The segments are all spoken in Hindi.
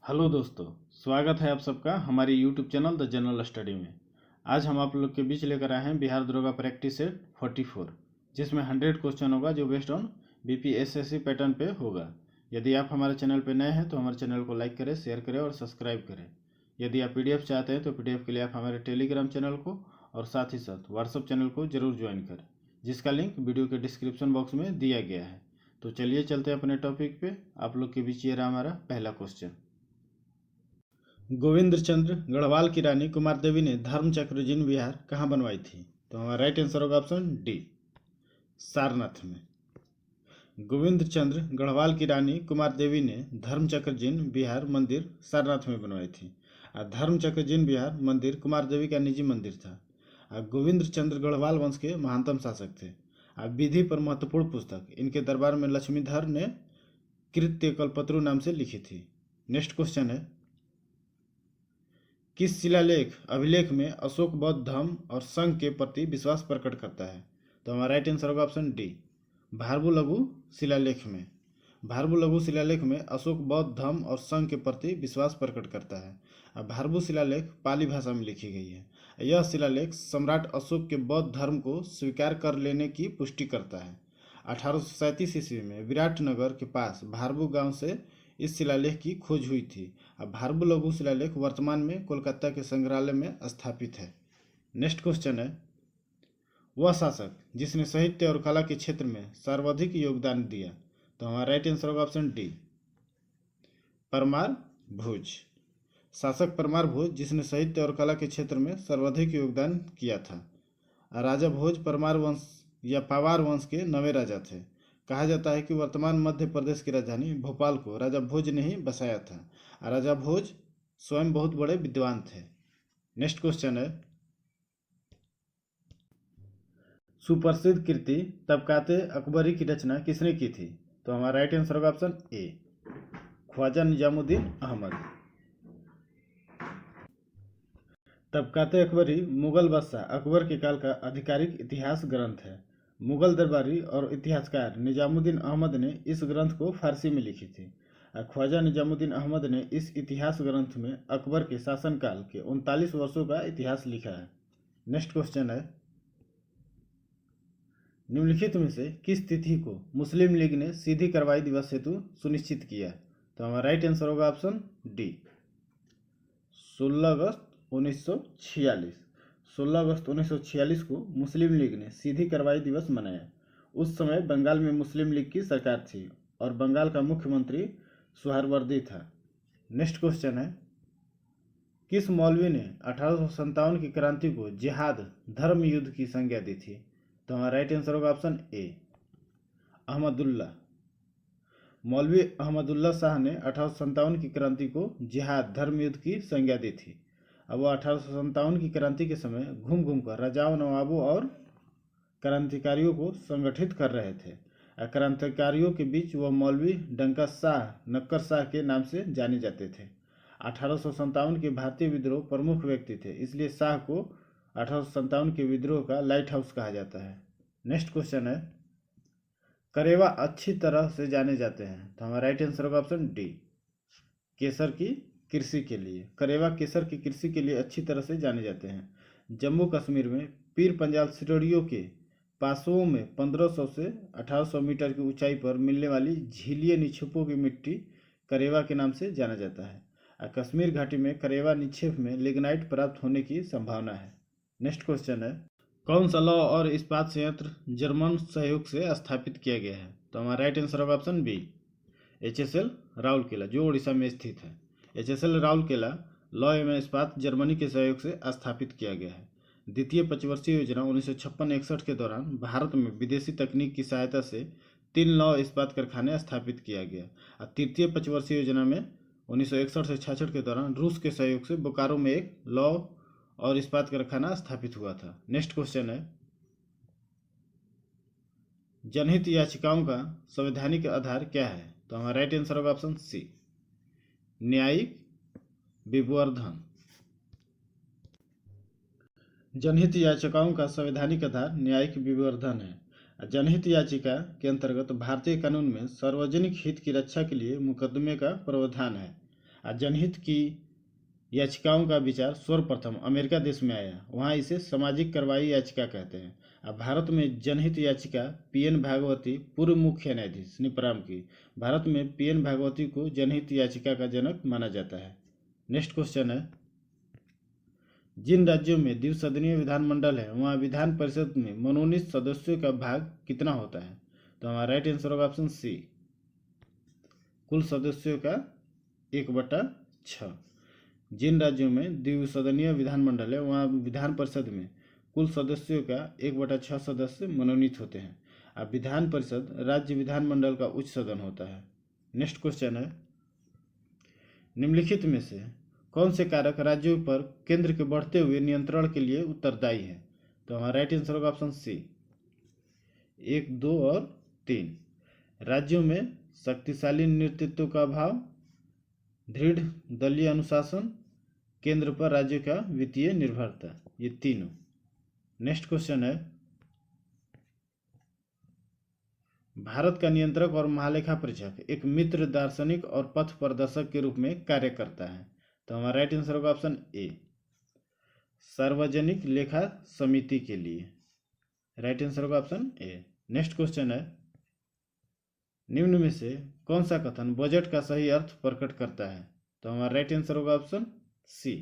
हेलो दोस्तों, स्वागत है आप सबका हमारे YouTube channel the general study में। आज हम आप लोग के बीच लेकर आए हैं बिहार दरोगा प्रैक्टिस सेट 44, जिसमें 100 क्वेश्चन होगा जो बेस्ड ऑन बीपीएसएससी पैटर्न पे होगा। यदि आप हमारे चैनल पे नए हैं तो हमारे चैनल को लाइक करें, शेयर करें और सब्सक्राइब करें। यदि आप पीडीएफ चाहते हैं तो पीडीएफ के लिए आप हमारे टेलीग्राम चैनल को और साथ ही साथ व्हाट्सअप चैनल को जरूर ज्वाइन करें, जिसका लिंक वीडियो के डिस्क्रिप्शन बॉक्स में दिया गया है। तो चलिए चलते हैं अपने टॉपिक पे। आप लोग के बीच ये रहा हमारा पहला क्वेश्चन। गोविंद चंद्र गढ़वाल की रानी कुमार देवी ने धर्मचक्र जिन विहार कहाँ बनवाई थी? तो हमारा राइट आंसर होगा ऑप्शन डी, सारनाथ में। गोविंद चंद्र गढ़वाल की रानी कुमार देवी ने धर्मचक्र जिन विहार मंदिर सारनाथ में बनवाई थी। धर्मचक्र जिन विहार मंदिर कुमार देवी का निजी मंदिर था। गोविंद चंद्र गढ़वाल वंश के महानतम शासक थे। विधि पर महत्वपूर्ण पुस्तक इनके दरबार में लक्ष्मीधर ने कृत्य कल्पत्रु नाम से लिखी थी। नेक्स्ट क्वेश्चन है, किस शिलालेख अभिलेख में अशोक बौद्ध धर्म और संघ के प्रति विश्वास प्रकट करता है? तो हमारा राइट आंसर होगा ऑप्शन डी, भारबू लघु शिलालेख में। भारबू लघु शिलालेख में अशोक बौद्ध धर्म और संघ के प्रति विश्वास प्रकट करता है। भारबू शिलालेख पाली भाषा में लिखी गई है। यह शिलालेख सम्राट अशोक के बौद्ध धर्म को स्वीकार कर लेने की पुष्टि करता है। 1837 ईस्वी में विराटनगर के पास भारबू गांव से इस शिलालेख की खोज हुई थी। अब भारबू लघु शिलालेख वर्तमान में कोलकाता के संग्रहालय में स्थापित है। नेक्स्ट क्वेश्चन है, वह शासक जिसने साहित्य और कला के क्षेत्र में सर्वाधिक योगदान दिया? तो हमारा राइट आंसर होगा ऑप्शन डी, परमार भोज। शासक परमार भोज जिसने साहित्य और कला के क्षेत्र में सर्वाधिक योगदान किया था। राजा भोज परमार वंश या पावार वंश के नवे राजा थे। कहा जाता है कि वर्तमान मध्य प्रदेश की राजधानी भोपाल को राजा भोज ने ही बसाया था। राजा भोज स्वयं बहुत बड़े विद्वान थे। नेक्स्ट क्वेश्चन है, सुप्रसिद्ध कृति तबकाते अकबरी की रचना किसने की थी? तो हमारा राइट आंसर होगा ऑप्शन ए, ख्वाजा निजामुद्दीन अहमद। तबकाते अकबरी मुगल बादशाह अकबर के काल का आधिकारिक इतिहास ग्रंथ है। मुगल दरबारी और इतिहासकार निजामुद्दीन अहमद ने इस ग्रंथ को फारसी में लिखी थी। ख्वाजा निजामुद्दीन अहमद ने इस इतिहास ग्रंथ में अकबर के शासनकाल के 39 वर्षों का इतिहास लिखा है। नेक्स्ट क्वेश्चन है, निम्नलिखित में से किस तिथि को मुस्लिम लीग ने सीधी कार्रवाई दिवस हेतु सुनिश्चित किया? तो हमारा राइट आंसर होगा ऑप्शन डी, 16 अगस्त 1946। 16 अगस्त 1946 को मुस्लिम लीग ने सीधी कार्रवाई दिवस मनाया। उस समय बंगाल में मुस्लिम लीग की सरकार थी और बंगाल का मुख्यमंत्री सुहरावर्दी था। नेक्स्ट क्वेश्चन है, किस मौलवी ने 1857 की क्रांति को जिहाद धर्म युद्ध की संज्ञा दी थी? तो हमारा राइट आंसर होगा ऑप्शन ए, अहमदुल्ला। मौलवी अहमदुल्ला शाह ने 1857 की क्रांति को जिहाद धर्म युद्ध की संज्ञा दी थी। अब वो 1857 की क्रांति के समय घूम घूम कर राजाओं, नवाबों और क्रांतिकारियों को संगठित कर रहे थे। क्रांतिकारियों के बीच वह मौलवी डंका शाह नक्कर शाह के नाम से जाने जाते थे। 1857 के भारतीय विद्रोह प्रमुख व्यक्ति थे, इसलिए शाह को 1857 के विद्रोह का लाइट हाउस कहा जाता है। नेक्स्ट क्वेश्चन है, करेवा अच्छी तरह से जाने जाते हैं? तो हमारा राइट आंसर होगा ऑप्शन डी, केसर की कृषि के लिए। करेवा केसर की कृषि के लिए अच्छी तरह से जाने जाते हैं। जम्मू कश्मीर में पीर पंजाल श्रेणियों के पासों में 1500 से 1800 मीटर की ऊंचाई पर मिलने वाली झीलीय निक्षेपों की मिट्टी करेवा के नाम से जाना जाता है। कश्मीर घाटी में करेवा निक्षेप में लिग्नाइट प्राप्त होने की संभावना है। नेक्स्ट क्वेश्चन है, कौन सा लौह और इस्पात संयंत्र जर्मन सहयोग से स्थापित किया गया है? तो हमारा राइट आंसर होगा ऑप्शन बी, HSL राउरकेला, जो उड़ीसा में स्थित है। HSL राउरकेला लौह एवं इस्पात जर्मनी के सहयोग से स्थापित किया गया है। द्वितीय पंचवर्षीय योजना 1956-61 के दौरान भारत में विदेशी तकनीक की सहायता से 3 लौह इस्पात कारखाने स्थापित किया गया। और तृतीय पंचवर्षीय योजना में 1961 से 66 के दौरान रूस के सहयोग से बोकारो में एक लौह और इस्पात कारखाना स्थापित हुआ था। नेक्स्ट क्वेश्चन है, जनहित याचिकाओं का संवैधानिक आधार क्या है? तो हमारा राइट आंसर होगा ऑप्शन सी, न्यायिक विवर्धन। जनहित याचिकाओं का संवैधानिक आधार न्यायिक विवर्धन है। जनहित याचिका के अंतर्गत भारतीय कानून में सार्वजनिक हित की रक्षा के लिए मुकदमे का प्रावधान है। जनहित की याचिकाओं का विचार सर्वप्रथम अमेरिका देश में आया। वहाँ इसे सामाजिक कार्रवाई याचिका कहते हैं। अब भारत में जनहित याचिका पीएन भागवती, पूर्व मुख्य न्यायाधीश, ने प्रारंभ की। भारत में पीएन भागवती को जनहित याचिका का जनक माना जाता है। नेक्स्ट क्वेश्चन है, जिन राज्यों में द्विसदनीय विधानमंडल है वहाँ विधान परिषद में मनोनीत सदस्यों का भाग कितना होता है? तो हमारा राइट आंसर होगा ऑप्शन सी, कुल सदस्यों का 1/6। जिन राज्यों में द्विसदनीय विधानमंडल है वहाँ विधान परिषद में कुल सदस्यों का 1/6 सदस्य मनोनीत होते हैं। अब विधान परिषद राज्य विधानमंडल का उच्च सदन होता है। नेक्स्ट क्वेश्चन है, निम्नलिखित में से कौन से कारक राज्यों पर केंद्र के बढ़ते हुए नियंत्रण के लिए उत्तरदायी है? तो हमारा राइट आंसर होगा ऑप्शन सी, 1, 2 और 3। राज्यों में शक्तिशाली नेतृत्व का अभाव, दृढ़ दलीय अनुशासन, केंद्र पर राज्य का वित्तीय निर्भरता, ये तीनों। नेक्स्ट क्वेश्चन है, भारत का नियंत्रक और महालेखा परीक्षक एक मित्र दार्शनिक और पथ प्रदर्शक के रूप में कार्य करता है। तो हमारा राइट आंसर होगा ऑप्शन ए, सार्वजनिक लेखा समिति के लिए। राइट आंसर होगा ऑप्शन ए। नेक्स्ट क्वेश्चन है, निम्न में से कौन सा कथन बजट का सही अर्थ प्रकट करता है? तो हमारा राइट आंसर होगा ऑप्शन सी,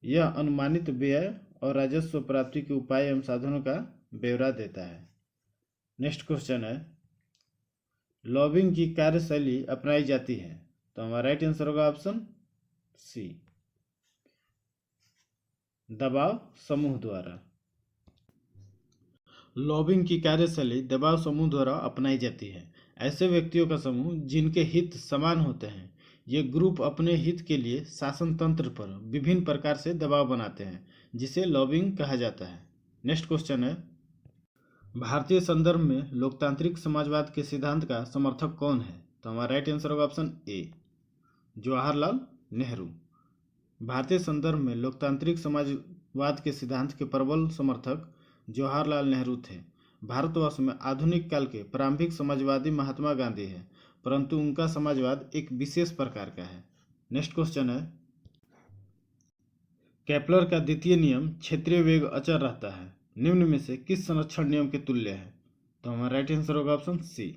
यह अनुमानित व्यय और राजस्व प्राप्ति के उपाय एवं साधनों का ब्यौरा देता है। नेक्स्ट क्वेश्चन है, लॉबिंग की कार्यशैली अपनाई जाती है। तो हमारा राइट आंसर होगा ऑप्शन सी, दबाव समूह द्वारा। लॉबिंग की कार्यशैली दबाव समूह द्वारा अपनाई जाती है। ऐसे व्यक्तियों का समूह जिनके हित समान होते हैं, ये ग्रुप अपने हित के लिए शासन तंत्र पर विभिन्न प्रकार से दबाव बनाते हैं, जिसे लॉबिंग कहा जाता है। नेक्स्ट क्वेश्चन है, भारतीय संदर्भ में लोकतांत्रिक समाजवाद के सिद्धांत का समर्थक कौन है? तो हमारा राइट आंसर होगा ऑप्शन ए, जवाहरलाल नेहरू। भारतीय संदर्भ में लोकतांत्रिक समाजवाद के सिद्धांत के प्रबल समर्थक जवाहरलाल नेहरू थे। भारतवर्ष में आधुनिक काल के प्रारंभिक समाजवादी महात्मा गांधी है, परंतु उनका समाजवाद एक विशेष प्रकार का है। नेक्स्ट क्वेश्चन है, केपलर का द्वितीय नियम क्षेत्रीय वेग अचर रहता है, निम्न में से किस संरक्षण नियम के तुल्य है? तो हमारा राइट आंसर होगा ऑप्शन सी,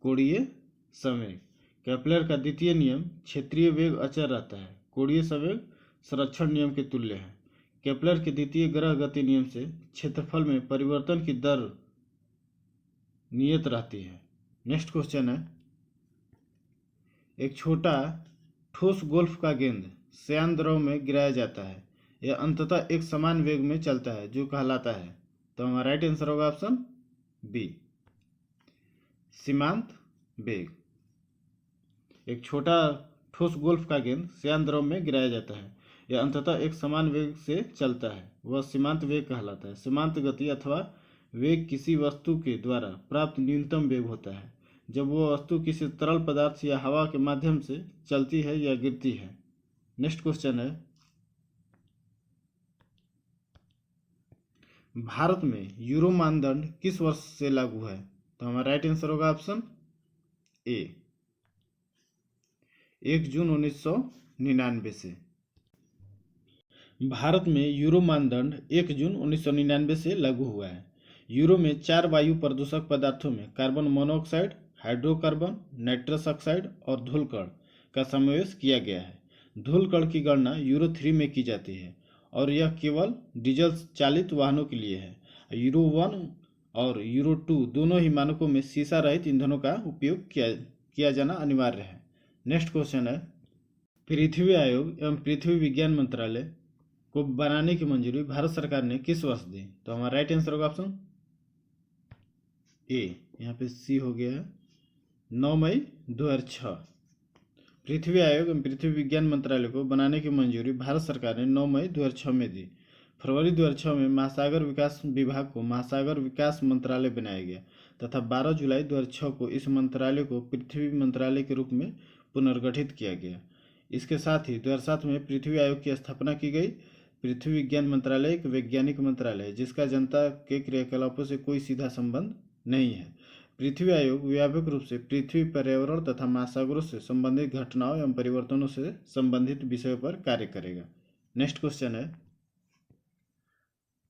कोणीय संवेग। केपलर का द्वितीय नियम क्षेत्रीय वेग अचर रहता है, कोणीय संवेग संरक्षण नियम के तुल्य है। केपलर के द्वितीय ग्रह गति नियम से क्षेत्रफल में परिवर्तन की दर नियत रहती है। नेक्स्ट क्वेश्चन है, एक छोटा ठोस गोल्फ का गेंद श्यान द्रव में गिराया जाता है, यह अंततः एक समान वेग में चलता है जो कहलाता है। तो हमारा राइट आंसर होगा ऑप्शन बी, सीमांत वेग। एक छोटा ठोस गोल्फ का गेंद श्यान द्रव में गिराया जाता है, यह अंततः एक समान वेग से चलता है, वह सीमांत वेग कहलाता है। सीमांत गति अथवा वेग किसी वस्तु के द्वारा प्राप्त न्यूनतम वेग होता है जब वह वस्तु किसी तरल पदार्थ या हवा के माध्यम से चलती है या गिरती है। नेक्स्ट क्वेश्चन है, भारत में यूरो मानदंड किस वर्ष से लागू है? तो हमारा राइट आंसर होगा ऑप्शन ए, 1 जून 1999 से। भारत में यूरो मानदंड 1 जून 1999 से लागू हुआ है। यूरो में 4 वायु प्रदूषक पदार्थों में carbon monoxide, hydrocarbon, nitrous oxide और धूलकण का समावेश किया गया है। धूलकण की गणना यूरो 3 में की जाती है और यह केवल डीजल चालित वाहनों के लिए है। यूरो 1 और यूरो 2 दोनों ही मानकों में शीशा रहित ईंधनों का उपयोग किया जाना अनिवार्य है। नेक्स्ट क्वेश्चन है, पृथ्वी आयोग एवं पृथ्वी विज्ञान मंत्रालय को बनाने की मंजूरी भारत सरकार ने किस वर्ष दी? तो हमारा राइट आंसर होगा ऑप्शन ए, यहाँ पे सी हो गया है, 9 मई 2006। पृथ्वी आयोग एवं पृथ्वी विज्ञान मंत्रालय को बनाने की मंजूरी भारत सरकार ने 9 मई 2006 में दी। फरवरी 2006 में महासागर विकास विभाग को महासागर विकास मंत्रालय बनाया गया तथा 12 जुलाई 2006 को इस मंत्रालय को पृथ्वी मंत्रालय के रूप में पुनर्गठित किया गया। इसके साथ ही 2007 में पृथ्वी आयोग की स्थापना की गई। पृथ्वी विज्ञान मंत्रालय एक वैज्ञानिक मंत्रालय है जिसका जनता के क्रियाकलापों से कोई सीधा संबंध नहीं है। पृथ्वी आयोग व्यापक रूप से पृथ्वी, पर्यावरण तथा महासागरों से संबंधित घटनाओं एवं परिवर्तनों से संबंधित विषयों पर कार्य करेगा। नेक्स्ट क्वेश्चन है,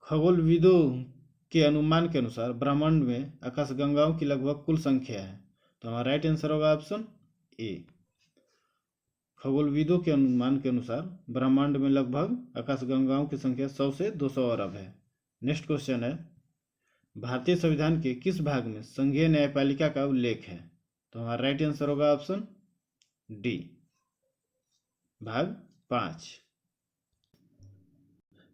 खगोलविदों के अनुमान के अनुसार ब्रह्मांड में आकाशगंगाओं की लगभग कुल संख्या है। तो हमारा राइट आंसर होगा ऑप्शन ए। खगोलविदों के अनुमान के अनुसार ब्रह्मांड में लगभग आकाशगंगाओं की संख्या 100 से 200 अरब है। नेक्स्ट क्वेश्चन है, भारतीय संविधान के किस भाग में संघीय न्यायपालिका का उल्लेख है। तो हमारा राइट आंसर होगा ऑप्शन डी, भाग 5।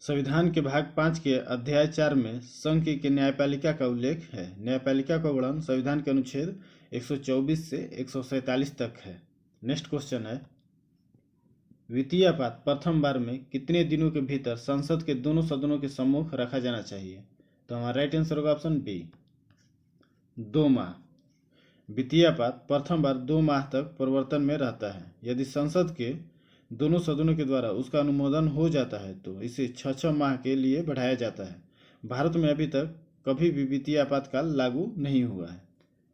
संविधान के भाग 5 के अध्याय 4 में संघ की न्यायपालिका का उल्लेख है। न्यायपालिका का वर्णन संविधान के अनुच्छेद 124 से 147 तक है। नेक्स्ट क्वेश्चन है, वित्तीय आपात प्रथम बार में कितने दिनों के भीतर संसद के दोनों सदनों के सम्मुख रखा जाना चाहिए। तो हमारा राइट आंसर होगा ऑप्शन बी, 2 माह। वित्तीय आपात प्रथम बार 2 माह तक प्रवर्तन में रहता है। यदि संसद के दोनों सदनों के द्वारा उसका अनुमोदन हो जाता है तो इसे 6 माह के लिए बढ़ाया जाता है। भारत में अभी तक कभी भी वित्तीय आपातकाल लागू नहीं हुआ है।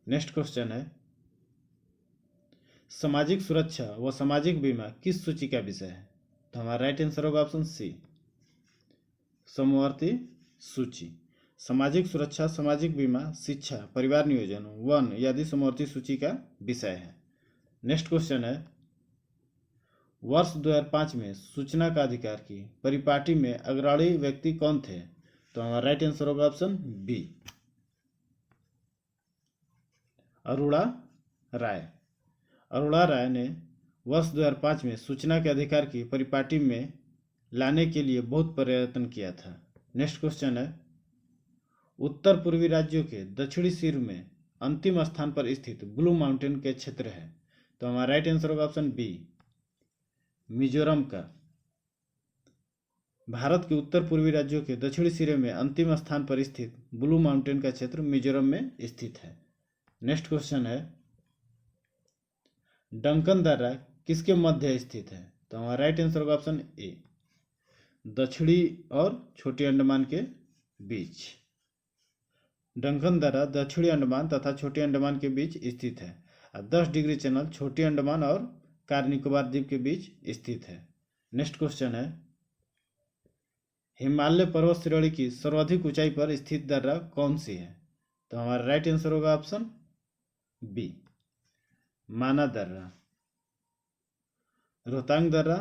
नेक्स्ट क्वेश्चन है, सामाजिक सुरक्षा व सामाजिक बीमा किस सूची का विषय है। तो हमारा राइट आंसर होगा ऑप्शन सी, समवर्ती सूची। सामाजिक सुरक्षा, सामाजिक बीमा, शिक्षा, परिवार नियोजन, वन आदि समवर्ती सूची का विषय है। नेक्स्ट क्वेश्चन है, वर्ष 2005 में सूचना का अधिकार की परिपाटी में अग्रणी व्यक्ति कौन थे। तो हमारा राइट आंसर होगा ऑप्शन बी, अरोड़ा राय। अरोड़ा राय ने वर्ष 2005 में सूचना के अधिकार की परिपाटी में लाने के लिए बहुत प्रयत्न किया था। नेक्स्ट क्वेश्चन है, उत्तर पूर्वी राज्यों के दक्षिणी सिर में अंतिम स्थान पर स्थित ब्लू माउंटेन के क्षेत्र है। तो हमारा राइट आंसर होगा ऑप्शन बी, मिजोरम का। भारत के उत्तर पूर्वी राज्यों के दक्षिणी सिरे में अंतिम स्थान पर स्थित ब्लू माउंटेन का क्षेत्र मिजोरम में स्थित है। नेक्स्ट क्वेश्चन है, डंकन दर्रा किसके मध्य स्थित है। तो हमारा राइट आंसर होगा ऑप्शन ए, दक्षिणी और छोटी अंडमान के बीच। डंकन दर्रा दक्षिणी अंडमान तथा छोटी अंडमान के बीच स्थित है। 10 डिग्री चैनल छोटी अंडमान और कार निकोबार द्वीप के बीच स्थित है। नेक्स्ट क्वेश्चन है, हिमालय पर्वत श्रेणी की सर्वाधिक ऊंचाई पर स्थित दर्रा कौन सी है। तो हमारा राइट आंसर होगा ऑप्शन बी, माना दर्रा। रोहतांग दर्रा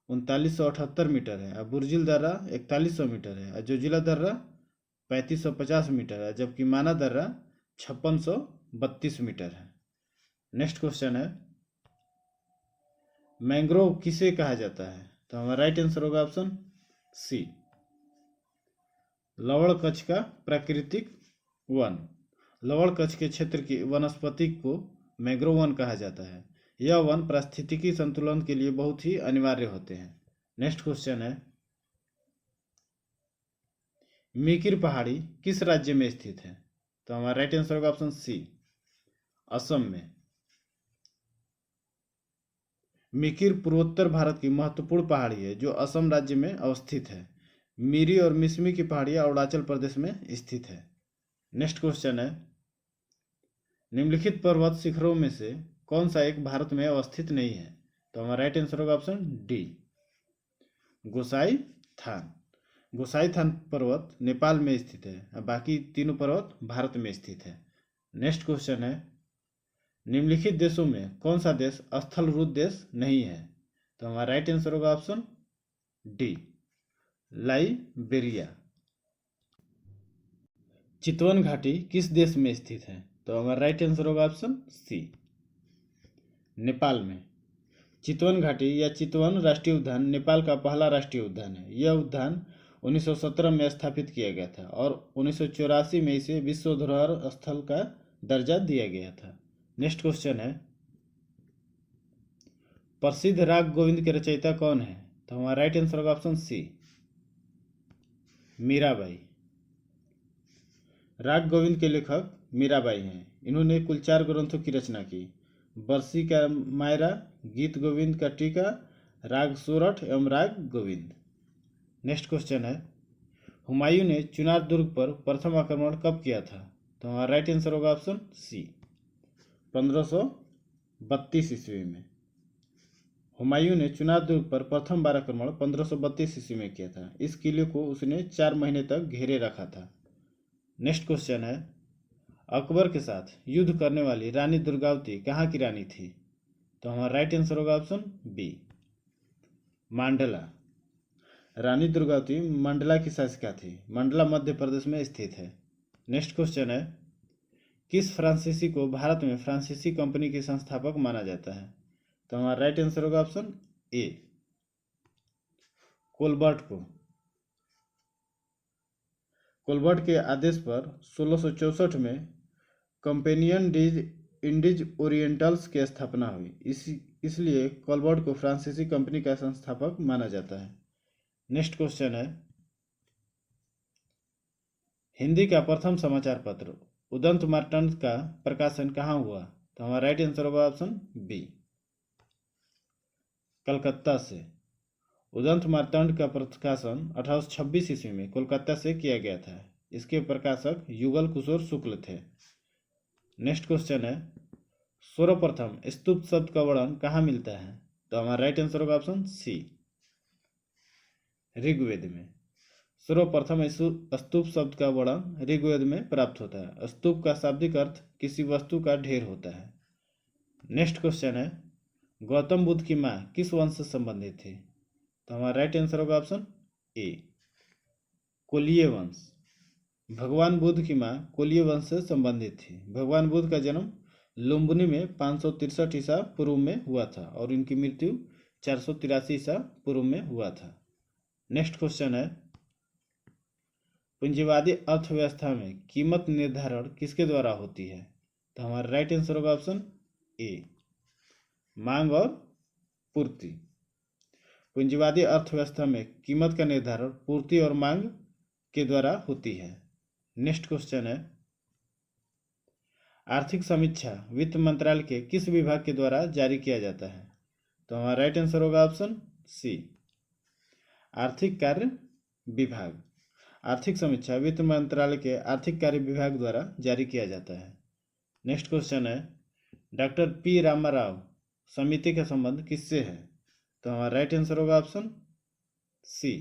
3978 मीटर है, बुर्जिल दर्रा 4100 मीटर है, जोजिला दर्रा 3550 मीटर है, जबकि माना दर्रा 5632 मीटर है। नेक्स्ट क्वेश्चन है, मैंग्रोव किसे कहा जाता है। तो हमारा राइट आंसर होगा ऑप्शन सी, लवण कच्छ का प्राकृतिक वन। लवण कच्छ के क्षेत्र की वनस्पति को मैंग्रोव वन कहा जाता है। यह वन पारिस्थितिकी संतुलन के लिए बहुत ही अनिवार्य होते हैं। नेक्स्ट क्वेश्चन है, मिकिर पहाड़ी किस राज्य में स्थित है। तो हमारा राइट आंसर होगा ऑप्शन सी, असम में। मिकिर पूर्वोत्तर भारत की महत्वपूर्ण पहाड़ी है जो असम राज्य में अवस्थित है। मिरी और मिसमी की पहाड़ियां अरुणाचल प्रदेश में स्थित है। नेक्स्ट क्वेश्चन है, निम्नलिखित पर्वत शिखरों में से कौन सा एक भारत में अवस्थित नहीं है। तो हमारा राइट आंसर होगा ऑप्शन डी, गोसाई थान। गोसाई थान पर्वत नेपाल में स्थित है, बाकी तीनों पर्वत भारत में स्थित है। नेक्स्ट क्वेश्चन है, निम्नलिखित देशों में कौन सा देश स्थलरूप देश नहीं है। तो हमारा राइट आंसर होगा ऑप्शन डी, लाइबेरिया। चितवन घाटी किस देश में स्थित है। तो हमारा राइट आंसर होगा ऑप्शन सी, नेपाल में। चितवन घाटी या चितवन राष्ट्रीय उद्यान नेपाल का पहला राष्ट्रीय उद्यान है। यह उद्यान 1917 में स्थापित किया गया था और 1984 में इसे विश्व धरोहर स्थल का दर्जा दिया गया था। नेक्स्ट क्वेश्चन है, प्रसिद्ध राग गोविंद के रचयिता कौन है। तो हमारा राइट आंसर होगा ऑप्शन सी, मीराबाई। राग गोविंद के लेखक मीराबाई हैं। इन्होंने कुल 4 ग्रंथों की रचना की, बरसी का मायरा, गीत गोविंद का टीका, राग सोरठ एवं राग गोविंद। नेक्स्ट क्वेश्चन है, हुमायूं ने चुनार दुर्ग पर प्रथम आक्रमण कब किया था। तो हमारा राइट आंसर होगा ऑप्शन सी 1532 ईस्वी में। हुमायूं ने चुनाव दुर्ग पर प्रथम बार आक्रमण 1532 ईस्वी में किया था। इस किले को उसने 4 महीने तक घेरे रखा था। नेक्स्ट क्वेश्चन है, अकबर के साथ युद्ध करने वाली रानी दुर्गावती कहाँ की रानी थी? तो हमारा राइट आंसर होगा ऑप्शन बी मांडला। रानी दुर्गावती मंडला की शासिका थी। मंडला मध्य प्रदेश में स्थित है। नेक्स्ट क्वेश्चन है, किस फ्रांसीसी को भारत में फ्रांसीसी कंपनी के संस्थापक माना जाता है? तो हमारा राइट आंसर होगा ऑप्शन ए कोलबर्ट को। कोलबर्ट के आदेश पर 1664 में कंपेनियन इंडिज ओरिएंटल्स की स्थापना हुई। इसलिए कोलबर्ट को फ्रांसीसी कंपनी का संस्थापक माना जाता है। नेक्स्ट क्वेश्चन है, हिंदी का प्रथम समाचार पत्र उदंत मार्तंड का प्रकाशन कहाँ हुआ? तो हमारा राइट आंसर होगा ऑप्शन बी कलकत्ता से। उदंत मार्तंड का प्रकाशन 1826 ईस्वी में कोलकाता से किया गया था। इसके प्रकाशक युगल किशोर शुक्ल थे। नेक्स्ट क्वेश्चन है, सर्वप्रथम स्तूप शब्द का वर्णन कहाँ मिलता है? तो हमारा राइट आंसर होगा ऑप्शन सी ऋग्वेद में। सर्वप्रथम स्तूप शब्द का वर्णन ऋग्वेद में प्राप्त होता है। स्तूप का शाब्दिक अर्थ किसी वस्तु का ढेर होता है। नेक्स्ट क्वेश्चन है, गौतम बुद्ध की माँ किस वंश से संबंधित थी? तो हमारा राइट आंसर होगा ऑप्शन ए कोलीय वंश। भगवान बुद्ध की माँ कोलीय वंश से संबंधित थी। भगवान बुद्ध का जन्म लुम्बिनी में 563 ईसा पूर्व में हुआ था और इनकी मृत्यु 483 ईसा पूर्व में हुआ था। नेक्स्ट क्वेश्चन है, पूंजीवादी अर्थव्यवस्था में कीमत निर्धारण किसके द्वारा होती है? तो हमारा राइट आंसर होगा ऑप्शन ए मांग और पूर्ति। पूंजीवादी अर्थव्यवस्था में कीमत का निर्धारण पूर्ति और मांग के द्वारा होती है। नेक्स्ट क्वेश्चन है, आर्थिक समीक्षा वित्त मंत्रालय के किस विभाग के द्वारा जारी किया जाता है? तो हमारा राइट आंसर होगा ऑप्शन सी आर्थिक कार्य विभाग। आर्थिक समीक्षा वित्त मंत्रालय के आर्थिक कार्य विभाग द्वारा जारी किया जाता है। नेक्स्ट क्वेश्चन है, डॉक्टर पी रामाराव समिति का संबंध किससे है? तो हमारा राइट आंसर होगा ऑप्शन सी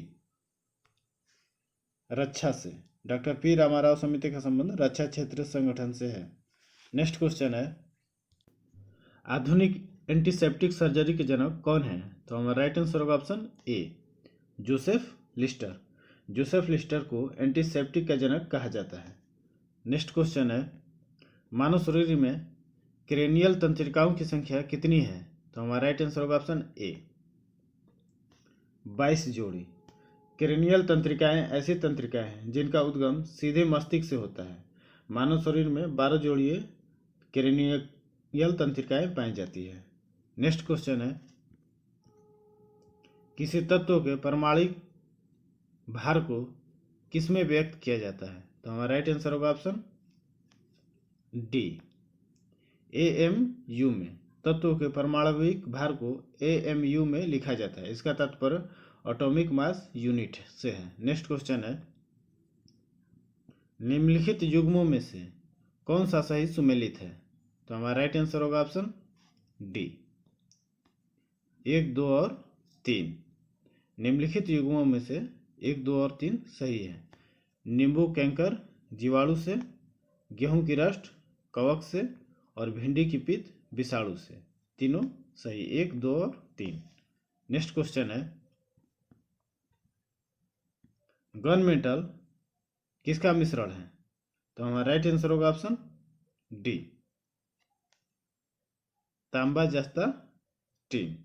रक्षा से। डॉक्टर पी रामाराव समिति का संबंध रक्षा क्षेत्र संगठन से है। नेक्स्ट क्वेश्चन है, आधुनिक एंटीसेप्टिक सर्जरी के जनक कौन है? तो हमारा राइट आंसर होगा ऑप्शन ए जोसेफ लिस्टर। जोसेफ लिस्टर को एंटीसेप्टिक का जनक कहा जाता है। नेक्स्ट क्वेश्चन है, मानव शरीर में क्रेनियल तंत्रिकाओं की संख्या कितनी है? तो हमारा राइट आंसर होगा ऑप्शन ए 22 जोड़ी। क्रेनियल तंत्रिकाएं ऐसी तंत्रिकाएं हैं जिनका उद्गम सीधे मस्तिष्क से होता है। मानव शरीर में 12 जोड़ी क्रेनियल तंत्रिकाएं पाई जाती है। नेक्स्ट क्वेश्चन है, किसी तत्व के परमाणुक भार को किसमें व्यक्त किया जाता है? तो हमारा राइट आंसर होगा ऑप्शन डी AMU में। तत्व के परमाणविक भार को AMU में लिखा जाता है। इसका तात्पर्य एटॉमिक मास यूनिट से है। नेक्स्ट क्वेश्चन है, निम्नलिखित युग्मों में से कौन सा सही सुमेलित है? तो हमारा राइट आंसर होगा ऑप्शन डी 1, 2 और 3। निम्नलिखित युग्मों में से 1, 2 और 3 सही है। नींबू कैंकर जीवाणु से, गेहूं की रस्ट कवक से और भिंडी की पित्त विषाणु से। तीनों सही 1, 2 और 3। नेक्स्ट क्वेश्चन है, गन मेटल किसका मिश्रण है? तो हमारा राइट आंसर होगा ऑप्शन डी तांबा जस्ता टीन।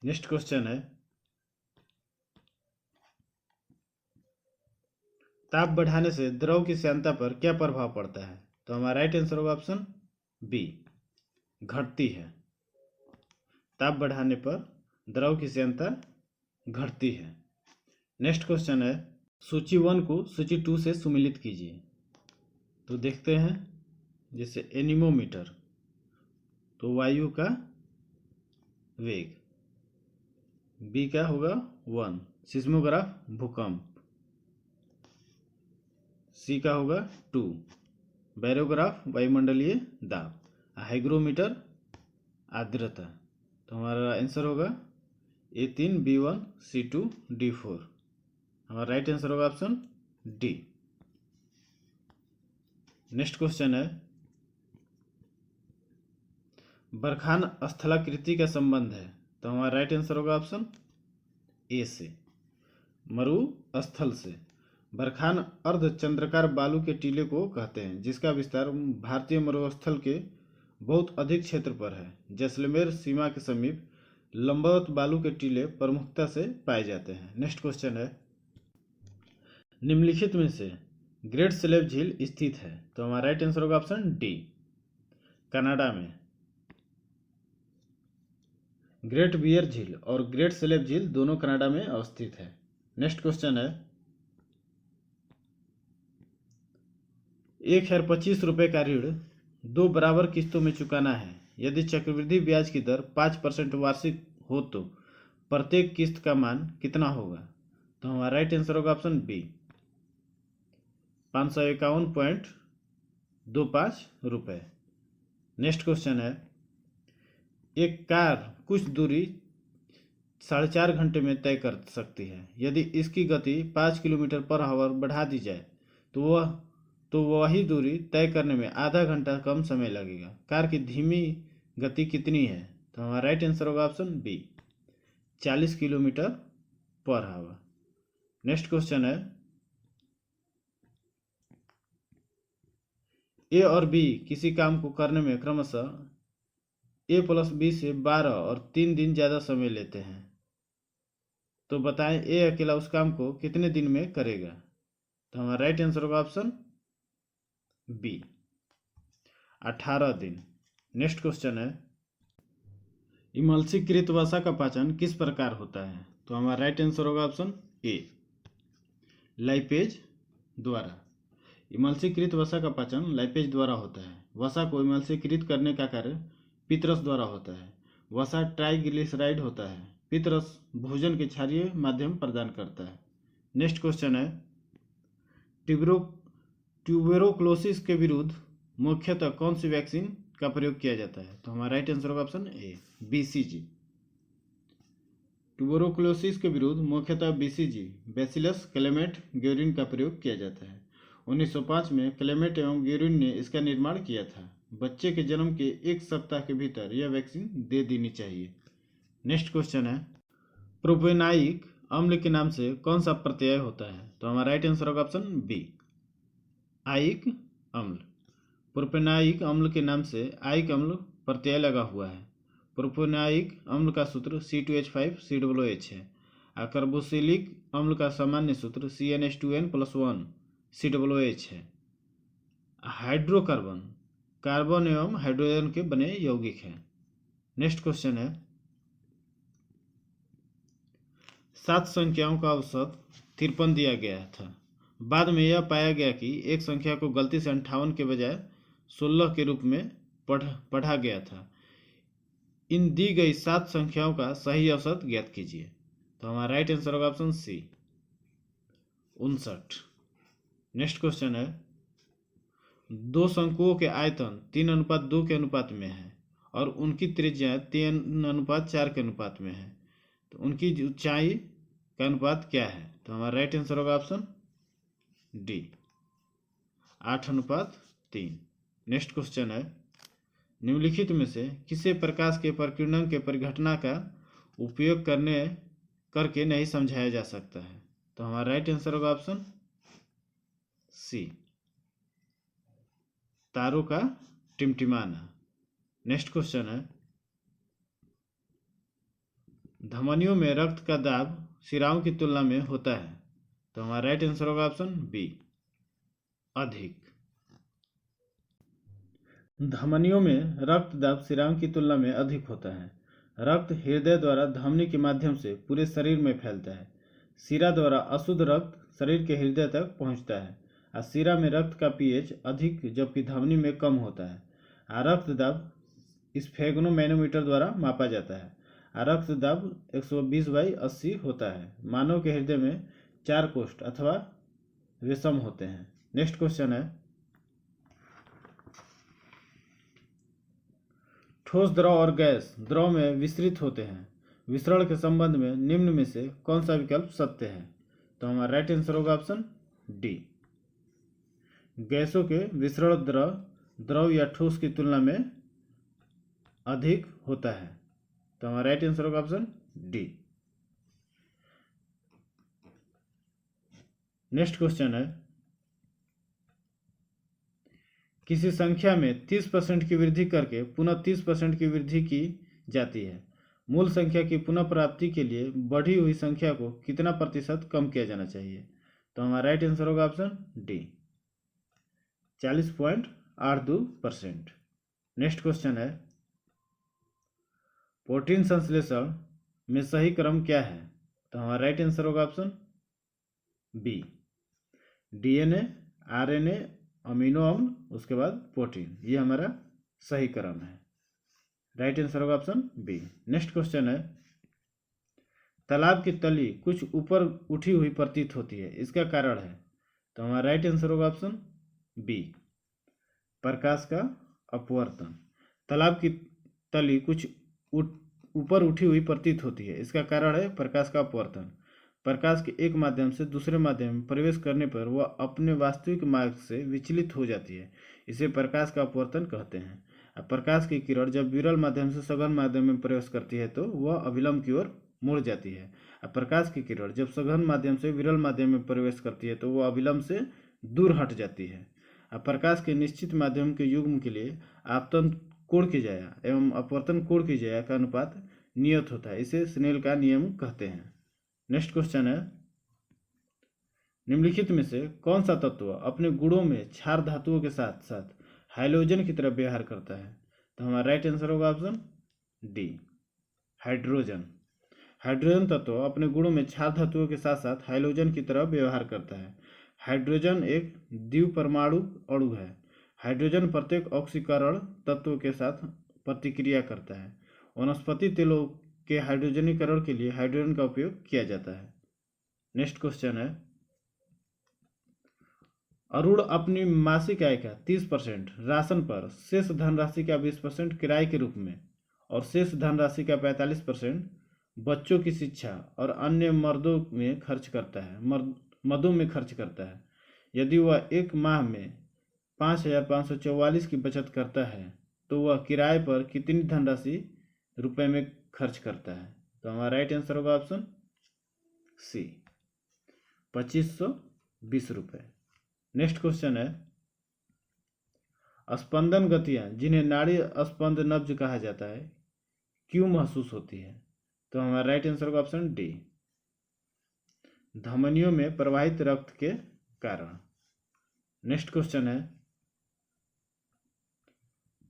नेक्स्ट क्वेश्चन है, ताप बढ़ाने से द्रव की श्यानता पर क्या प्रभाव पड़ता है? तो हमारा राइट आंसर होगा ऑप्शन बी घटती है। ताप बढ़ाने पर द्रव की श्यानता घटती है। नेक्स्ट क्वेश्चन है, सूची 1 को सूची 2 से सुमेलित कीजिए। तो देखते हैं, जैसे एनीमोमीटर तो वायु का वेग, बी क्या होगा 1। सिस्मोग्राफ भूकंप, सी का होगा 2, बैरोग्राफ वायुमंडलीय दाब, हाइग्रोमीटर आर्द्रता। तो हमारा आंसर होगा A3 B1 C2 D4। हमारा राइट आंसर होगा ऑप्शन डी। नेक्स्ट क्वेश्चन है, बरखान स्थलाकृति का संबंध है। तो हमारा राइट आंसर होगा ऑप्शन ए से, मरु स्थल से। बरखान अर्धचंद्राकार बालू के टीले को कहते हैं जिसका विस्तार भारतीय मरुस्थल के बहुत अधिक क्षेत्र पर है। जैसलमेर सीमा के समीप लंबवत बालू के टीले प्रमुखता से पाए जाते हैं। नेक्स्ट क्वेश्चन है, निम्नलिखित में से ग्रेट स्लेव झील स्थित है। तो हमारा राइट आंसर होगा ऑप्शन डी, कनाडा में। ग्रेट बियर झील और ग्रेट स्लेव झील दोनों कनाडा में अवस्थित है। नेक्स्ट क्वेश्चन है, 1,025 का ऋण 2 बराबर किस्तों में चुकाना है। यदि चक्रवृद्धि ब्याज की दर 5% वार्षिक हो तो प्रत्येक किस्त का मान कितना होगा। तो हमारा राइट आंसर होगा ऑप्शन बी, 551.25 रुपये। नेक्स्ट क्वेश्चन है, एक कार कुछ दूरी 4.5 घंटे में तय कर सकती है। यदि इसकी गति 5 किलोमीटर पर आवर बढ़ा दी जाए तो वही दूरी तय करने में आधा घंटा कम समय लगेगा। कार की धीमी गति कितनी है। तो हमारा राइट आंसर होगा option B, 40 kilometre per hour. Next question है, ए और बी किसी काम को करने में क्रमशः A + B से 12 और 3 दिन ज़्यादा समय लेते हैं। तो बताएं ए अकेला उस काम को कितने दिन में करेगा। तो हमारा राइट आंसर होगा ऑप्शन बी, 18 दिन। नेक्स्ट क्वेश्चन है, इमल्सीकृत वसा का पाचन किस प्रकार होता है। तो हमारा राइट आंसर होगा ऑप्शन ए, लाइपेज द्वारा। इमल्सीकृत वसा का पाचन लाइपेज द्वारा होता है। वसा को इमल्सीकृत करने का कार्य पितरस द्वारा होता है। वसा ट्राइग्लिसराइड होता है। पितरस भोजन के क्षारीय माध्यम प्रदान करता है। नेक्स्ट क्वेश्चन है, ट्यूबेरोक्लोसिस के विरुद्ध मुख्यतः कौन सी वैक्सीन का प्रयोग किया जाता है। तो हमारा राइट आंसर होगा ऑप्शन ए, BCG। ट्यूबेरोक्लोसिस के विरुद्ध मुख्यतः BCG, बैसिलस क्लेमेंट ग्यूरिन का प्रयोग किया जाता है। 1905 में क्लेमेंट एवं ग्यूरिन ने इसका निर्माण किया था। बच्चे के जन्म के 1 सप्ताह के भीतर यह वैक्सीन दे देनी चाहिए। नेक्स्ट क्वेश्चन है, प्रोपेनाइक अम्ल के नाम से कौन सा प्रत्यय होता है। तो हमारा राइट आंसर होगा ऑप्शन बी, आइक अम्ल। प्रोपेनाइक अम्ल के नाम से आइक अम्ल प्रत्यय लगा हुआ है। प्रोपेनाइक अम्ल का सूत्र C2H5COOH है। कार्बोक्सिलिक अम्ल का सामान्य सूत्र CnH2n+1 COOH है। हाइड्रोकार्बन कार्बन एवं हाइड्रोजन के बने यौगिक हैं। नेक्स्ट क्वेश्चन है, 7 संख्याओं का औसत 53 दिया गया था। बाद में यह पाया गया कि एक संख्या को गलती से 58 के बजाय 16 के रूप में पढ़ा गया था। इन दी गई 7 संख्याओं का सही औसत ज्ञात कीजिए। तो हमारा राइट आंसर होगा ऑप्शन सी, 59। नेक्स्ट क्वेश्चन है, 2 शंकुओं के आयतन 3:2 के अनुपात में है और उनकी त्रिज्या 3:4 के अनुपात में है। तो उनकी ऊंचाई का अनुपात क्या है। तो हमारा राइट आंसर होगा ऑप्शन डी, 8:3। नेक्स्ट क्वेश्चन है, निम्नलिखित में से किसे प्रकाश के प्रकीर्णन के परिघटना का उपयोग करके नहीं समझाया जा सकता है। तो हमारा राइट आंसर होगा ऑप्शन सी, तारों का टिमटिमाना। नेक्स्ट क्वेश्चन है, धमनियों में रक्त का दाब शिराओं की तुलना में होता है। तो हमारा राइट आंसर होगा ऑप्शन बी, अधिक। धमनियों में रक्त दाब शिराओं की तुलना में अधिक होता है। रक्त हृदय द्वारा धमनी के माध्यम से पूरे शरीर में फैलता है। शिरा द्वारा अशुद्ध रक्त शरीर के हृदय तक पहुंचता है और शिरा में रक्त का pH अधिक जबकि धमनी में कम होता है। रक्त दाब स्फेग्नोमैनोमीटर द्वारा मापा जाता है। रक्त दाब 120/80 होता है। मानव के हृदय में 4 कोष्ठ अथवा विषम होते हैं। नेक्स्ट क्वेश्चन है, ठोस द्रव और गैस द्रव में विस्तृत होते हैं, विसरण के संबंध में निम्न में से कौन सा विकल्प सत्य है? तो हमारा राइट आंसर होगा ऑप्शन डी। गैसों के विसरण द्रव या ठोस की तुलना में अधिक होता है। तो हमारा राइट आंसर होगा ऑप्शन डी। नेक्स्ट क्वेश्चन है, किसी संख्या में 30% की वृद्धि करके पुनः 30% की वृद्धि की जाती है। मूल संख्या की पुनः प्राप्ति के लिए बढ़ी हुई संख्या को कितना प्रतिशत कम किया जाना चाहिए? तो हमारा राइट आंसर होगा ऑप्शन डी, 40.82%। नेक्स्ट क्वेश्चन है, प्रोटीन संश्लेषण में सही क्रम क्या है? तो हमारा राइट आंसर होगा option B, DNA, RNA, amino अम्ल, उसके बाद प्रोटीन, ये हमारा सही क्रम है। राइट आंसर होगा ऑप्शन बी। नेक्स्ट क्वेश्चन है, तालाब की तली कुछ ऊपर उठी हुई प्रतीत होती है, इसका कारण है? तो हमारा राइट आंसर होगा ऑप्शन बी, प्रकाश का अपवर्तन। तालाब की तली कुछ ऊपर उठी हुई प्रतीत होती है, इसका कारण है प्रकाश का अपवर्तन। प्रकाश के एक माध्यम से दूसरे माध्यम में प्रवेश करने पर वह अपने वास्तविक मार्ग से विचलित हो जाती है, इसे प्रकाश का अपवर्तन कहते हैं। अब प्रकाश की किरण जब विरल माध्यम से सघन माध्यम में प्रवेश करती है तो वह अभिलंब की ओर मुड़ जाती है। अब प्रकाश की किरण जब सघन माध्यम से विरल माध्यम में प्रवेश करती है तो वह अभिलंब से दूर हट जाती है। अब प्रकाश के निश्चित माध्यम के युग्म के लिए आपतन कोण की ज्या एवं अपवर्तन कोण की ज्या का अनुपात नियत होता है, इसे स्नेल का नियम कहते हैं। नेक्स्ट क्वेश्चन है, निम्नलिखित में से कौन सा तत्व अपने गुणों में क्षार धातुओं के साथ साथ हाइड्रोजन की तरह व्यवहार करता है? तो हमारा राइट आंसर होगा ऑप्शन डी, हाइड्रोजन। हाइड्रोजन तत्व अपने गुणों में क्षार धातुओं के साथ साथ हाइड्रोजन की तरह व्यवहार करता है। हाइड्रोजन एक द्विपरमाणु अणु है। हाइड्रोजन प्रत्येक ऑक्सीकरण तत्व के साथ प्रतिक्रिया करता है। वनस्पति तेलों के हाइड्रोजनीकरण के लिए हाइड्रोजन का उपयोग किया जाता है। नेक्स्ट क्वेश्चन है, अरुण अपनी मासिक आय का 30% राशन पर, शेष धनराशि का 20% किराए के रूप में और शेष धनराशि का 45% बच्चों की शिक्षा और अन्य मदों में खर्च करता है। यदि वह एक माह में 5,544 की बचत करता है तो वह किराए पर कितनी धनराशि रुपए में खर्च करता है? तो हमारा राइट आंसर होगा ऑप्शन सी, 2520 रुपये। नेक्स्ट क्वेश्चन है, स्पंदन गतियां जिन्हें नाड़ी स्पंद नब्ज कहा जाता है क्यों महसूस होती है? तो हमारा राइट आंसर होगा ऑप्शन डी, धमनियों में प्रवाहित रक्त के कारण। नेक्स्ट क्वेश्चन है,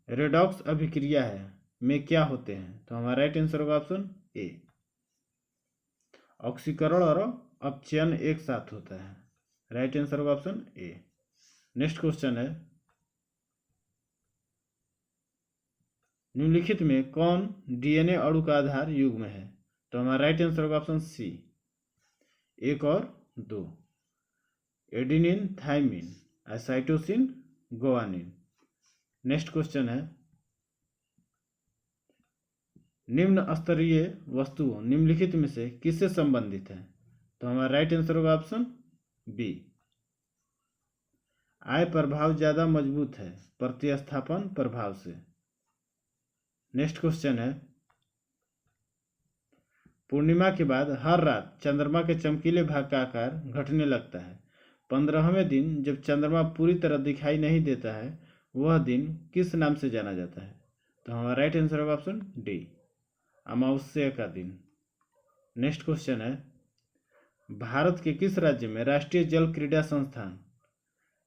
रेडॉक्स अभिक्रिया है में क्या होते हैं? तो हमारा राइट आंसर होगा ऑप्शन ए, ऑक्सीकरण और अपचयन एक साथ होता है। राइट आंसर होगा ऑप्शन ए। नेक्स्ट क्वेश्चन है, निम्नलिखित में कौन डीएनए अणु का आधार युग्म है? तो हमारा राइट आंसर होगा ऑप्शन सी, 1 और 2, adenine thymine, cytosine guanine. Next question है, निम्न स्तरीय वस्तुओं निम्नलिखित में से किससे संबंधित है? तो हमारा राइट आंसर होगा ऑप्शन बी, आय प्रभाव ज्यादा मजबूत है प्रतिस्थापन प्रभाव से। नेक्स्ट क्वेश्चन है, पूर्णिमा के बाद हर रात चंद्रमा के चमकीले भाग का आकार घटने लगता है। 15वें दिन जब चंद्रमा पूरी तरह दिखाई नहीं देता है वह दिन किस नाम से जाना जाता है? तो हमारा राइट आंसर होगा ऑप्शन डी, अमावस्या का दिन। नेक्स्ट क्वेश्चन है, भारत के किस राज्य में राष्ट्रीय जल क्रीड़ा संस्थान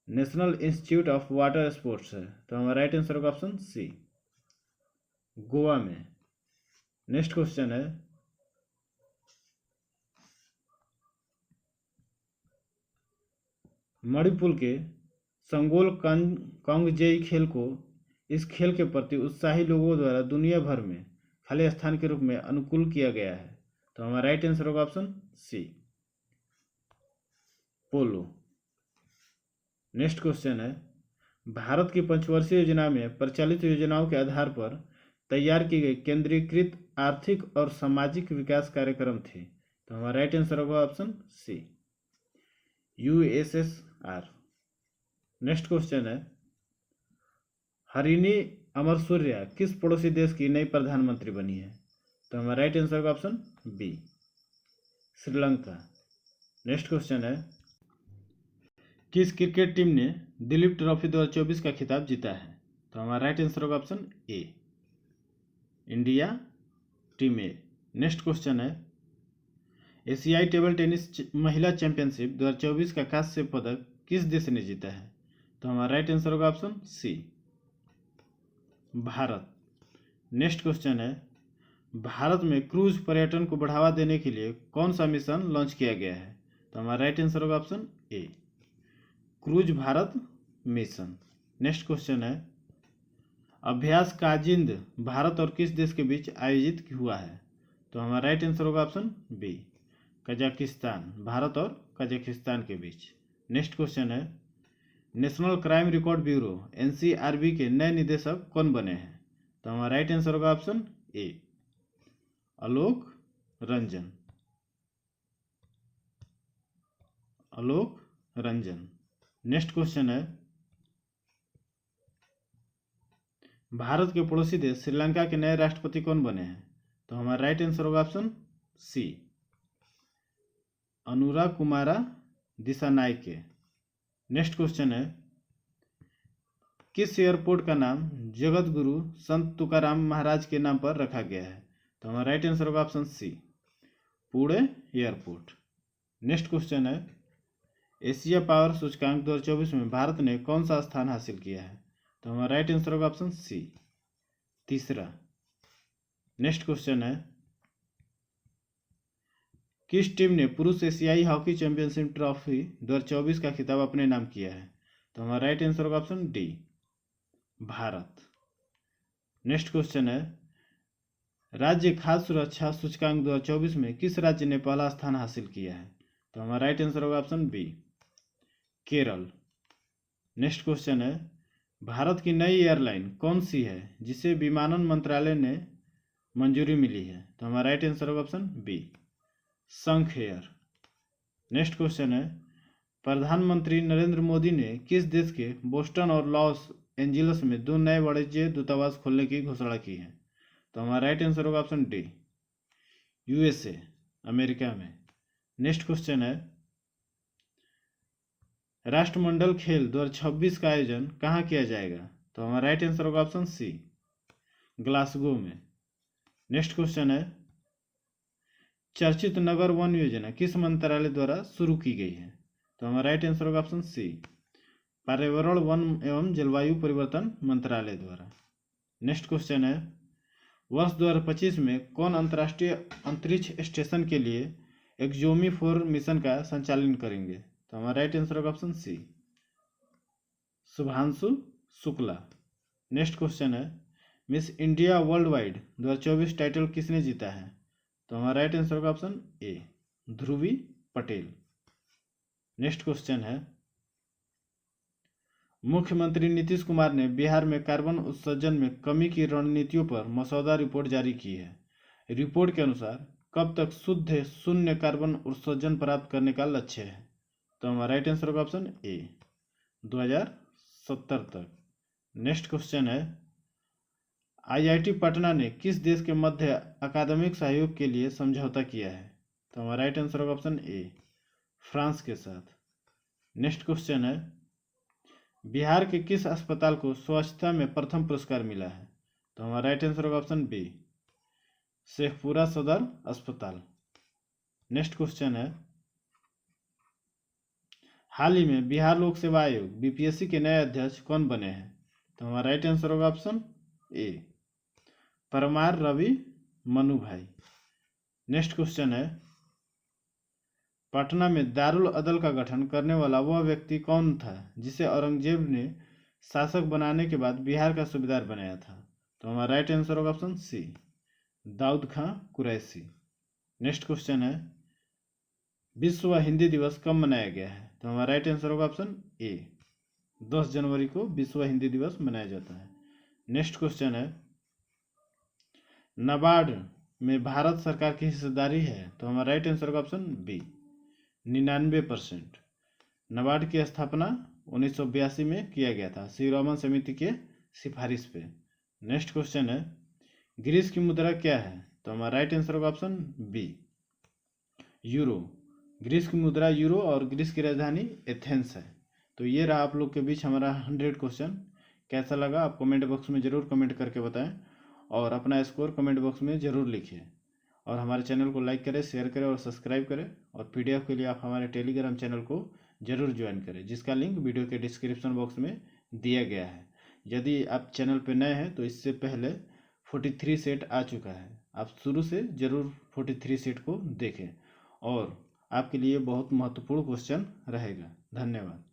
national institute of water sports है? तो हमारा राइट आंसर होगा ऑप्शन सी, गोवा में। नेक्स्ट क्वेश्चन है, मणिपुर के संगोल कांगजेई खेल को इस खेल के प्रति उत्साही लोगों द्वारा दुनिया भर में खाली स्थान के रूप में अनुकूल किया गया है। तो हमारा राइट आंसर होगा ऑप्शन सी, पोलो। नेक्स्ट क्वेश्चन है, भारत की पंचवर्षीय योजना में प्रचलित योजनाओं के आधार पर तैयार की गई केंद्रीकृत आर्थिक और सामाजिक विकास कार्यक्रम थी। तो हमारा राइट आंसर होगा option C, USSR। Next question है, हरिणी अमरसूर्या किस पड़ोसी देश की नई प्रधानमंत्री बनी है? तो हमारा राइट आंसर होगा option B, Sri Lanka. Next question है, किस क्रिकेट टीम ने दिलीप ट्रॉफी 2024 का खिताब जीता है? तो हमारा राइट आंसर होगा ऑप्शन ए, इंडिया टीम ए। नेक्स्ट क्वेश्चन है, एशियाई टेबल टेनिस महिला चैंपियनशिप 2024 का कांस्य पदक किस देश ने जीता है? तो हमारा राइट आंसर होगा option C, Bharat. Next question है, भारत में क्रूज पर्यटन को बढ़ावा देने के लिए कौन सा मिशन लॉन्च किया गया है? तो हमारा राइट आंसर होगा ऑप्शन ए, cruise Bharat mission. Next question है, अभ्यास काजिंद भारत और किस देश के बीच आयोजित हुआ है? तो हमारा राइट आंसर होगा ऑप्शन बी, कजाकिस्तान, भारत और कजाकिस्तान के बीच। नेक्स्ट क्वेश्चन है, national crime record bureau NCRB के नए निदेशक कौन बने हैं? तो हमारा राइट आंसर होगा ऑप्शन ए, आलोक रंजन, आलोक रंजन। नेक्स्ट क्वेश्चन है, भारत के पड़ोसी देश श्रीलंका के नए राष्ट्रपति कौन बने हैं? तो हमारा राइट आंसर होगा option C, Anura Kumara Dissanayake. Next question है, किस एयरपोर्ट का नाम जगत गुरु संत तुकाराम महाराज के नाम पर रखा गया है? तो हमारा राइट आंसर होगा option C, Pune airport. Next question है, एशिया पावर सूचकांक 2024 में भारत ने कौन सा स्थान हासिल किया है? तो हमारा राइट आंसर होगा ऑप्शन सी, तीसरा। नेक्स्ट क्वेश्चन है, किस टीम ने पुरुष एशियाई हॉकी चैंपियनशिप ट्रॉफी 2024 का खिताब अपने नाम किया है? तो हमारा राइट आंसर होगा option D, Bharat. Next question है, राज्य खाद्य सुरक्षा सूचकांक 2024 में किस राज्य ने पहला स्थान हासिल किया है? तो हमारा राइट आंसर होगा option B, Kerala. Next question है, भारत की नई एयरलाइन कौन सी है जिसे विमानन मंत्रालय ने मंजूरी मिली है? तो हमारा राइट आंसर होगा ऑप्शन बी, संख एयर। नेक्स्ट क्वेश्चन है, प्रधानमंत्री नरेंद्र मोदी ने किस देश के बोस्टन और लॉस एंजिल्स में 2 नए वाणिज्य दूतावास खोलने की घोषणा की है? तो हमारा राइट आंसर होगा ऑप्शन डी, USA, अमेरिका में। नेक्स्ट क्वेश्चन है, राष्ट्रमंडल खेल 2026 का आयोजन कहाँ किया जाएगा? तो हमारा राइट आंसर होगा ऑप्शन सी, ग्लासगो में। नेक्स्ट क्वेश्चन है, चर्चित नगर वन योजना किस मंत्रालय द्वारा शुरू की गई है? तो हमारा राइट आंसर होगा ऑप्शन सी, पर्यावरण वन एवं जलवायु परिवर्तन मंत्रालय द्वारा। नेक्स्ट क्वेश्चन है, वर्ष 2025 में कौन अंतर्राष्ट्रीय अंतरिक्ष स्टेशन के लिए एक्सोमी 4 मिशन का संचालन करेंगे? तो हमारा राइट आंसर होगा option C, Shubhanshu Shukla. Next question है, Miss India world wide 2024 title किसने जीता है? तो हमारा राइट आंसर होगा option A, Dhruvi Patel. Next question है, मुख्यमंत्री नीतीश कुमार ने बिहार में कार्बन उत्सर्जन में कमी की रणनीतियों पर मसौदा रिपोर्ट जारी की है। रिपोर्ट के अनुसार कब तक शुद्ध शून्य कार्बन उत्सर्जन प्राप्त करने का लक्ष्य है? तो हमारा राइट आंसर होगा ऑप्शन ए, 2070 तक। नेक्स्ट क्वेश्चन है, IIT पटना ने किस देश के मध्य अकादमिक सहयोग के लिए समझौता किया है? तो हमारा राइट आंसर होगा ऑप्शन ए, फ्रांस के साथ। नेक्स्ट क्वेश्चन है, बिहार के किस अस्पताल को स्वच्छता में प्रथम पुरस्कार मिला है? तो हमारा राइट आंसर होगा ऑप्शन बी, शेखपुरा सदर अस्पताल। नेक्स्ट क्वेश्चन है, हाल ही में बिहार लोक सेवा आयोग BPSC के नए अध्यक्ष कौन बने हैं? तो हमारा राइट आंसर होगा ऑप्शन ए, परमार रवि मनु भाई। नेक्स्ट क्वेश्चन है, पटना में दारुल अदल का गठन करने वाला वह व्यक्ति कौन था जिसे औरंगजेब ने शासक बनाने के बाद बिहार का सूबेदार बनाया था? तो हमारा राइट आंसर होगा ऑप्शन सी, दाऊद खां कुरैशी। नेक्स्ट क्वेश्चन है, विश्व हिंदी दिवस कब मनाया गया है? तो हमारा राइट आंसर होगा ऑप्शन ए, 10 जनवरी को विश्व हिंदी दिवस मनाया जाता है। नेक्स्ट क्वेश्चन है, नाबार्ड में भारत सरकार की हिस्सेदारी है, तो हमारा राइट आंसर का ऑप्शन बी 99%। नाबार्ड की स्थापना 1982 में किया गया था श्री रोमन समिति के सिफारिश पे। नेक्स्ट क्वेश्चन है, ग्रीस की मुद्रा क्या है, तो हमारा राइट आंसर का ऑप्शन बी यूरो। ग्रीस की मुद्रा यूरो और ग्रीस की राजधानी एथेंस है। तो ये रहा आप लोग के बीच हमारा 100 क्वेश्चन। कैसा लगा आप कमेंट बॉक्स में ज़रूर कमेंट करके बताएं और अपना स्कोर कमेंट बॉक्स में ज़रूर लिखिए और हमारे चैनल को लाइक करें, शेयर करें और सब्सक्राइब करें। और पीडीएफ के लिए आप हमारे टेलीग्राम चैनल को ज़रूर ज्वाइन करें, जिसका लिंक वीडियो के डिस्क्रिप्शन बॉक्स में दिया गया है। यदि आप चैनल पर नए हैं तो इससे पहले 43 सेट आ चुका है, आप शुरू से ज़रूर 43 सेट को देखें और आपके लिए बहुत महत्वपूर्ण क्वेश्चन रहेगा। धन्यवाद।